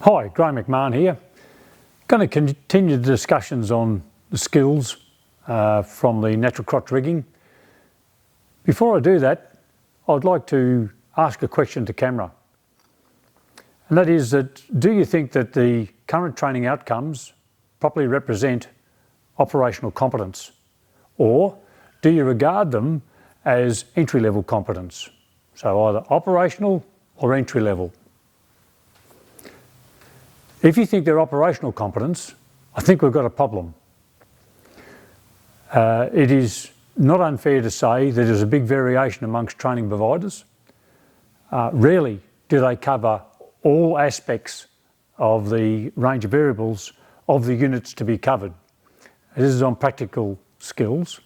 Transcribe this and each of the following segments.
Hi, Graham McMahon here. Going to continue the discussions on the skills from the natural crotch rigging. Before I do that, I'd like to ask a question to camera. And that is that, do you think that the current training outcomes properly represent operational competence? Or do you regard them as entry-level competence? So either operational or entry-level. If you think they're operational competence, I think we've got a problem. It is not unfair to say that there's a big variation amongst training providers. Rarely do they cover all aspects of the range of variables of the units to be covered. This is on practical skills.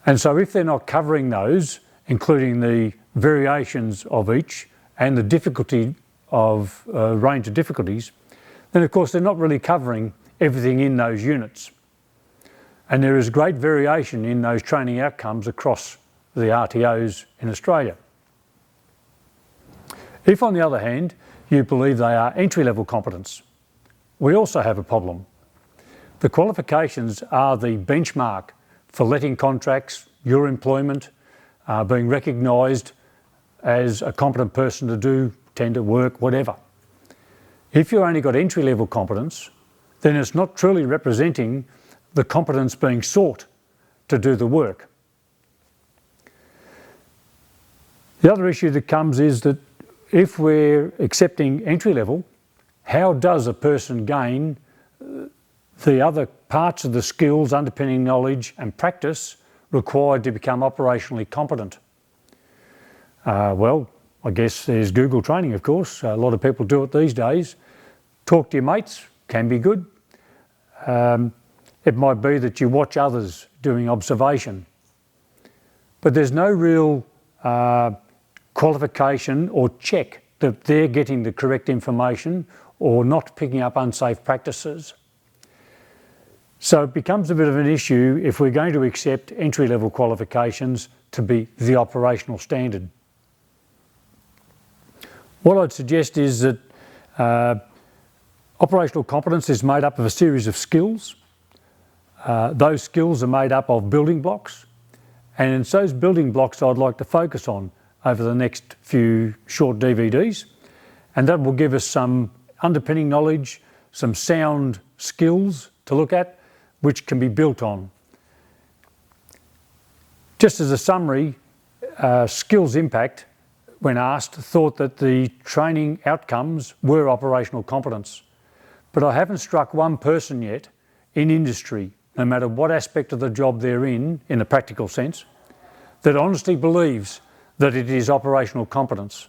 And so if they're not covering those, including the variations of each and the difficulty of range of difficulties, then of course they're not really covering everything in those units. And there is great variation in those training outcomes across the RTOs in Australia. If, on the other hand, you believe they are entry-level competence, we also have a problem. The qualifications are the benchmark for letting contracts, your employment, being recognised as a competent person to do tender work, whatever. If you've only got entry-level competence, then it's not truly representing the competence being sought to do the work. The other issue that comes is that if we're accepting entry-level, how does a person gain the other parts of the skills, underpinning knowledge and practice required to become operationally competent? Well, I guess there's Google training, of course. A lot of people do it these days. Talk to your mates, can be good. It might be that you watch others doing observation. But there's no real qualification or check that they're getting the correct information or not picking up unsafe practices. So it becomes a bit of an issue if we're going to accept entry-level qualifications to be the operational standard. What I'd suggest is that operational competence is made up of a series of skills. Those skills are made up of building blocks, and it's those building blocks I'd like to focus on over the next few short DVDs, and that will give us some underpinning knowledge, some sound skills to look at, which can be built on. Just as a summary, skills impact, when asked, thought that the training outcomes were operational competence. But I haven't struck one person yet in industry, no matter what aspect of the job they're in a practical sense, that honestly believes that it is operational competence.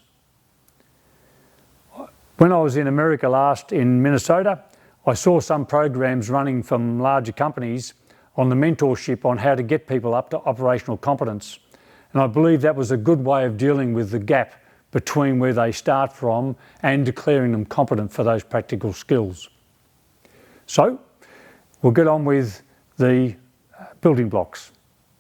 When I was in America last, in Minnesota, I saw some programs running from larger companies on the mentorship on how to get people up to operational competence. And I believe that was a good way of dealing with the gap between where they start from and declaring them competent for those practical skills. So, we'll get on with the building blocks.